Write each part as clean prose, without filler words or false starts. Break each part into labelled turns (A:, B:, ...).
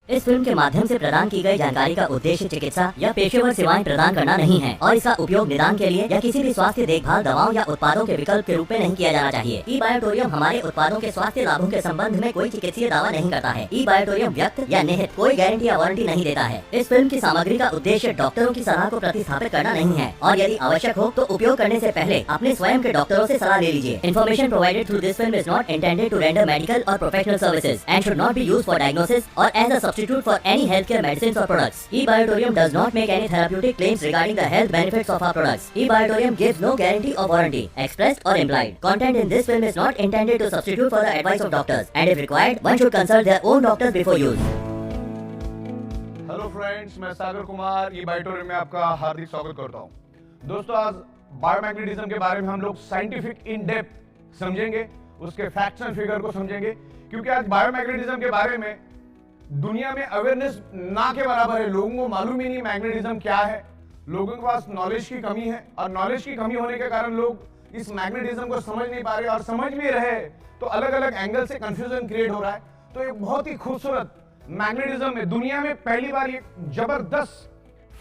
A: इस फिल्म के माध्यम से प्रदान की गई जानकारी का उद्देश्य चिकित्सा या पेशेवर सेवाएं प्रदान करना नहीं है और इसका उपयोग निदान के लिए या किसी भी स्वास्थ्य देखभाल दवाओं या उत्पादों के विकल्प के रूप में नहीं किया जाना चाहिए। ई बायोटोरियम हमारे उत्पादों के स्वास्थ्य लाभों के संबंध में कोई चिकित्सीय दावा नहीं करता है। ई बायोटोरियम व्यक्त या निहित कोई गारंटी या वारंटी नहीं देता है। इस फिल्म की सामग्री का उद्देश्य डॉक्टरों की सलाह को प्रतिस्थापित करना नहीं है और यदि आवश्यक हो तो उपयोग करने से पहले अपने स्वयं के डॉक्टरों से सलाह ले लीजिए। Information provided through this film is not intended to render medical or professional services and should not be used for diagnosis or as a substitute for any healthcare medicines or products. E-Biotorium does not make any therapeutic claims regarding the health benefits of our products. E-Biotorium gives no guarantee or warranty, expressed or implied. Content in this film is not intended to substitute for the advice of doctors, and if required, one should consult their own doctors before use.
B: Hello friends, मैं Sagar Kumar E-Biotorium में आपका हार्दिक स्वागत करता हूँ। दोस्तों, आज biomagnetism के बारे में हम लोग साइंटिफिक इन डेप्थ समझेंगे, उसके फैक्ट्स एंड फिगर को समझेंगे, क्योंकि आज बायोमैग्नेटिज्म के बारे में दुनिया में अवेयरनेस ना के बराबर है। लोगों को मालूम ही नहीं मैग्नेटिज्म क्या है। लोगों के पास नॉलेज की कमी है और नॉलेज की कमी होने के कारण लोग इस मैग्नेटिज्म को समझ नहीं पा रहे और समझ भी रहे तो अलग अलग एंगल से कंफ्यूजन क्रिएट हो रहा है। तो एक बहुत ही खूबसूरत मैग्नेटिज्म में दुनिया में पहली बार एक जबरदस्त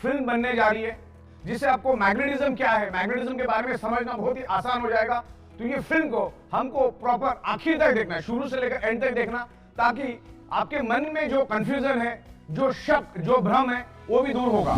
B: फिल्म बनने जा रही है जिससे आपको मैग्नेटिज्म क्या है, मैग्नेटिज्म के बारे में समझना बहुत ही आसान हो जाएगा। तो ये फिल्म को हमको प्रॉपर आखिर तक देखना है, शुरू से लेकर एंड तक देखना, ताकि आपके मन में जो कंफ्यूजन है, जो शक, जो भ्रम है, वो भी दूर होगा।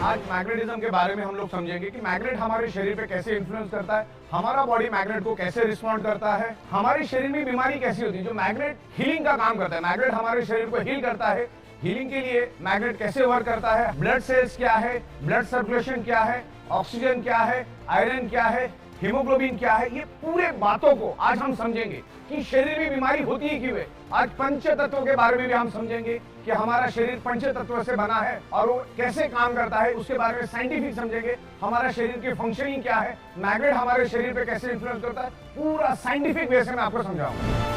B: आज मैग्नेटिज्म के बारे में हम लोग समझेंगे कि मैग्नेट हमारे शरीर पे कैसे इन्फ्लुएंस करता है, हमारा बॉडी मैग्नेट को कैसे रिस्पॉन्ड करता है, हमारे शरीर में बीमारी कैसी होती है। जो मैग्नेट हीलिंग का काम करता है, मैग्नेट हमारे शरीर को हील करता है। हीलिंग के लिए मैग्नेट कैसे वर्क करता है, ब्लड सेल्स क्या है, ब्लड सर्कुलेशन क्या है, ऑक्सीजन क्या है, आयरन क्या है, हीमोग्लोबिन क्या है, ये पूरे बातों को आज हम समझेंगे कि शरीर में बीमारी होती ही क्यों है। आज पंच तत्वों के बारे में भी हम समझेंगे कि हमारा शरीर पंच तत्वों से बना है और वो कैसे काम करता है, उसके बारे में साइंटिफिक समझेंगे। हमारा शरीर की फंक्शनिंग क्या है, मैग्नेट हमारे शरीर पे कैसे इन्फ्लुएंस करता है, पूरा साइंटिफिक वे से मैं आपको समझाऊंगा।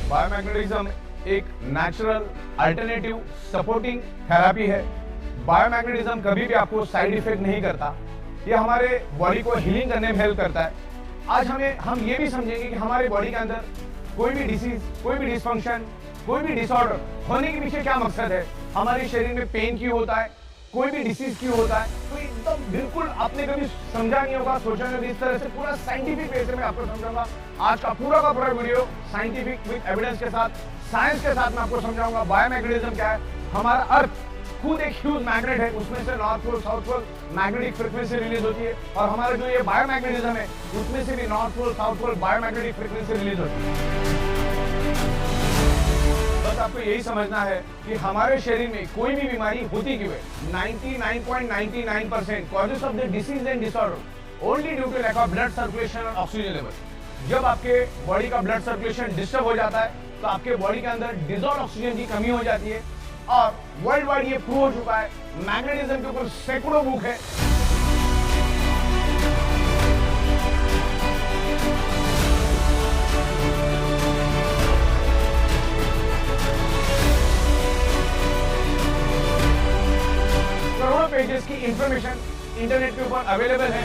B: बायोमैग्नेटिज्म एक नेचुरल अल्टरनेटिव सपोर्टिंग थेरेपी है। बायोमैग्नेटिज्म कभी भी आपको साइड इफेक्ट नहीं करता, ये हमारे बॉडी को हीलिंग करने में हेल्प करता है। आज हम ये भी समझेंगे कि हमारे बॉडी के अंदर कोई भी डिसीज, कोई भी डिसफंक्शन, कोई भी डिसऑर्डर होने के पीछे क्या मकसद है, हमारे शरीर में पेन क्यों होता है, कोई भी डिसीज क्यों होता है। तो एकदम बिल्कुल आपने कभी समझा नहीं होगा, सोचा नहीं, इस तरह से पूरा साइंटिफिक वे से मैं आपको समझाऊंगा। आज का पूरा वीडियो साइंटिफिक विद एविडेंस के साथ, साइंस के साथ मैं आपको समझाऊंगा बायोमैग्नेटिज्म क्या है। हमारा अर्थ खुद एक ह्यूज मैग्नेट है, उसमें से north pole south pole magnetic frequency release होती है और हमारा जो ये बायोमैग्नेटिज्म है उसमें से भी north pole south pole biomagnetic frequency release होती है। बस आपको यही समझना है कि हमारे शरीर में कोई भी बीमारी होती क्यों है। 99.99% causes of the disease and disorder only due to lack of blood circulation और ऑक्सीजन लेवल। जब आपके बॉडी का ब्लड सर्कुलेशन डिस्टर्ब हो जाता है तो आपके बॉडी के अंदर डिजॉल्व ऑक्सीजन की कमी हो जाती है और वर्ल्ड वाइड ये प्रूव हो चुका है। मैग्नेटिज्म के ऊपर सैकड़ों बुक है। करोड़ों पेजेस की इंफॉर्मेशन इंटरनेट के ऊपर अवेलेबल है।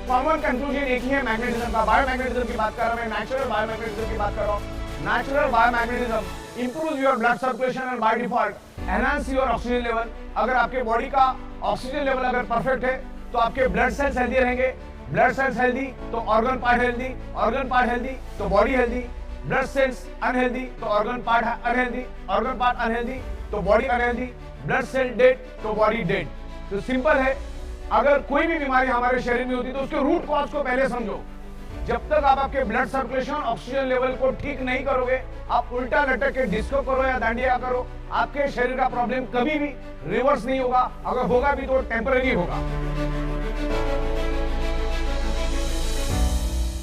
B: कॉमन कंक्लूजन एक ही है मैग्नेटिज्म का। बायोमैग्नेटिज्म की बात कर रहा हूं मैं, नेचुरल बायोमैग्नेटिज्म की बात कर रहा हूं। Natural biomagnetism improves your blood circulation and by default enhance your oxygen level. अगर आपके बॉडी का ऑक्सीजन लेवल अगर परफेक्ट है तो आपके ब्लड सेल्स हेल्दी रहेंगे, ब्लड सेल्स हेल्दी तो organ part healthy, organ part healthy तो body healthy, blood cells unhealthy तो organ part unhealthy, organ part unhealthy तो body unhealthy, blood cell dead तो बॉडी डेड। तो सिंपल है, अगर कोई भी बीमारी हमारे शरीर में होती है तो उसके रूट कॉज को पहले समझो। जब तक आप आपके ब्लड सर्कुलेशन, ऑक्सीजन लेवल को ठीक नहीं करोगे, आप उल्टा लटक के डिस्को करो या दांडिया करो, आपके शरीर का प्रॉब्लम कभी भी रिवर्स नहीं होगा। अगर होगा भी तो टेम्पररी होगा।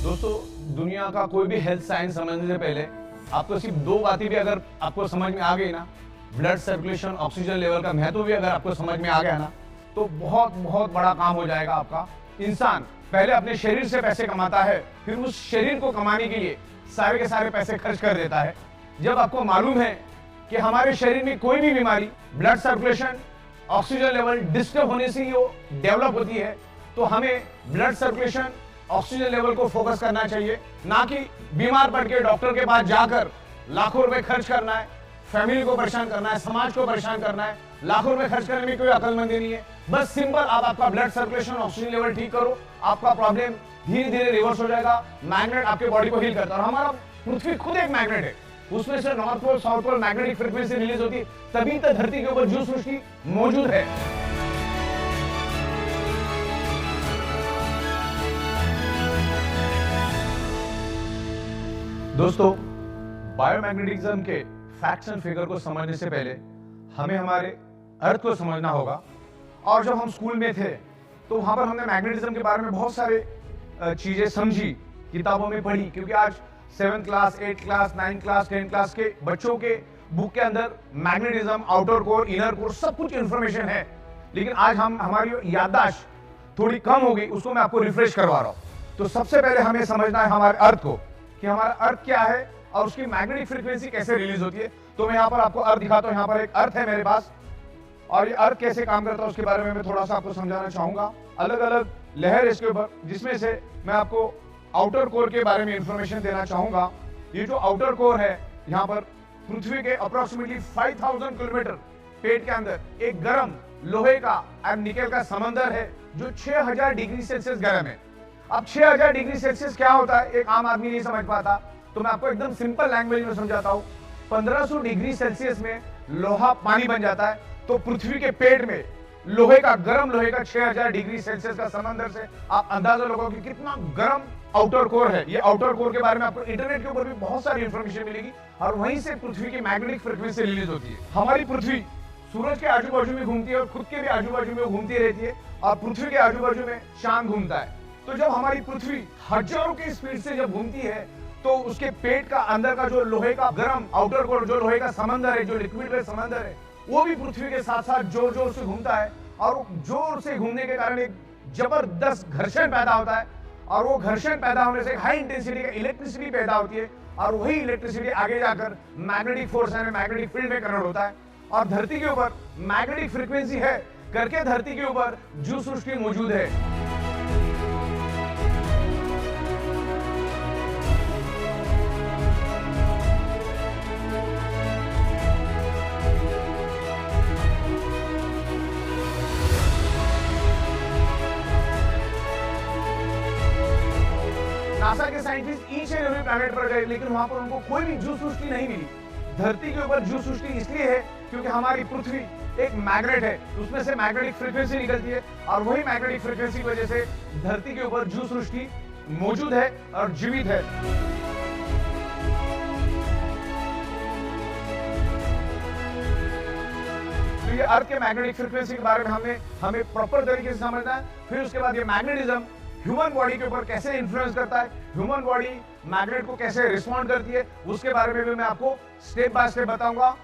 B: दोस्तों, दुनिया का कोई भी हेल्थ साइंस समझने से पहले आपको सिर्फ दो बातें भी अगर आपको समझ में आ गई ना, ब्लड सर्कुलेशन, ऑक्सीजन लेवल का महत्व भी अगर आपको समझ में आ गया ना, तो बहुत बहुत बड़ा काम हो जाएगा आपका। इंसान पहले अपने शरीर से पैसे कमाता है, फिर उस शरीर को कमाने के लिए सारे के सारे पैसे खर्च कर देता है। जब आपको मालूम है कि हमारे शरीर में कोई भी बीमारी blood circulation, oxygen level disturb होने से ही वो डेवलप होती है, तो हमें ब्लड सर्कुलेशन, ऑक्सीजन लेवल को फोकस करना चाहिए, ना कि बीमार पड़ के डॉक्टर के पास जाकर लाखों रुपए खर्च करना है, फैमिली को परेशान करना है, समाज को परेशान करना है। लाखों रुपए खर्च करने में कोई अकलमंदी नहीं है। बस सिंपल आप आपका ब्लड सर्कुलेशन, ऑक्सीजन लेवल ठीक करो, आपका प्रॉब्लम धीरे धीरे रिवर्स हो जाएगा। मैग्नेट आपके बॉडी को हील करता है और हमारा पृथ्वी खुद एक मैग्नेट है, उसमें से north pole south pole magnetic frequency release होती है, तभी तो धरती के ऊपर जीव सृष्टि मौजूद है। दोस्तों, बायोमैग्नेटिज्म के फैक्ट्स एंड फिगर को समझने से पहले हमें हमारे अर्थ को समझना होगा। और जब हम स्कूल में थे तो वहां पर हमने मैग्नेटिज्म के बारे में बहुत सारे चीजें समझी, किताबों में पढ़ी, क्योंकि आज 7th class, 8th class, 9th class, 10th class के बच्चों के बुक के अंदर magnetism, outer core, inner core, सब कुछ इंफॉर्मेशन है। लेकिन आज हमारी याददाश्त थोड़ी कम हो गई, उसको मैं आपको रिफ्रेश करवा रहा हूं। तो सबसे पहले हमें समझना है हमारे अर्थ को, कि हमारा अर्थ क्या है और उसकी मैग्नेटिक फ्रीक्वेंसी कैसे रिलीज होती है। तो मैं यहाँ पर आपको अर्थ दिखाता हूँ। यहाँ पर एक अर्थ है मेरे पास, और ये अर्थ कैसे काम करता है उसके बारे में मैं थोड़ा सा आपको समझाना चाहूंगा। अलग अलग लहर इसके ऊपर, जिसमें से मैं आपको आउटर कोर के बारे में इंफॉर्मेशन देना चाहूंगा। ये जो आउटर कोर है, यहाँ पर पृथ्वी के अप्रोक्सीमेटली 5000 किलोमीटर पेट के अंदर एक गर्म लोहे का और निकेल का समंदर है, जो 6000 डिग्री सेल्सियस गर्म है। अब 6000 डिग्री सेल्सियस क्या होता है, एक आम आदमी नहीं समझ पाता, तो मैं आपको एकदम सिंपल लैंग्वेज में समझाता हूँ। 1500 डिग्री सेल्सियस में लोहा पानी बन जाता है, तो पृथ्वी के पेट में लोहे का, गर्म लोहे का 6000 डिग्री सेल्सियस का समंदर से आप अंदाजा लगाओ कि कितना गर्म आउटर कोर है। ये आउटर कोर के बारे में आपको इंटरनेट के ऊपर भी बहुत सारी इंफॉर्मेशन मिलेगी, और वहीं से पृथ्वी की मैग्नेटिक फ्रीक्वेंसी रिलीज होती है। हमारी पृथ्वी सूरज के आजू बाजू में घूमती है और खुद के भी आजू बाजू में घूमती रहती है, और पृथ्वी के आजू बाजू में चांद घूमता है। तो जब हमारी पृथ्वी हजारों की स्पीड से जब घूमती है, तो उसके पेट का अंदर का जो लोहे का गर्म आउटर कोर, जो लोहे का समंदर है, जो लिक्विड समंदर है, वो भी पृथ्वी के साथ साथ जोर जोर से घूमता है, और जोर से घूमने के कारण एक जबरदस्त घर्षण पैदा होता है, और वो घर्षण पैदा होने से हाई इंटेंसिटी का इलेक्ट्रिसिटी पैदा होती है, और वही इलेक्ट्रिसिटी आगे जाकर मैग्नेटिक फोर्स यानी मैग्नेटिक फील्ड में कन्वर्ट होता है। और धरती के ऊपर मैग्नेटिक फ्रीक्वेंसी है करके धरती के ऊपर जीव सृष्टि मौजूद है। नासा के scientist each and every planet पर गए, लेकिन वहां पर उनको कोई भी जीव सृष्टि नहीं मिली। धरती के ऊपर जीव सृष्टि इसलिए है क्योंकि हमारी पृथ्वी एक मैग्नेट है, उसमें से मैग्नेटिक फ्रीक्वेंसी निकलती है, और वही मैग्नेटिक फ्रीक्वेंसी की वजह से धरती के ऊपर जीव सृष्टि मौजूद है और जीवित है। तो ये अर्थ के मैग्नेटिक फ्रीक्वेंसी के बारे में हमें प्रॉपर तरीके से समझना है। फिर उसके बाद ये मैग्नेटिज्म ह्यूमन बॉडी के ऊपर कैसे इन्फ्लुएंस करता है, ह्यूमन बॉडी मैग्नेट को कैसे रिस्पॉन्ड करती है, उसके बारे में भी मैं आपको स्टेप बाय स्टेप बताऊंगा।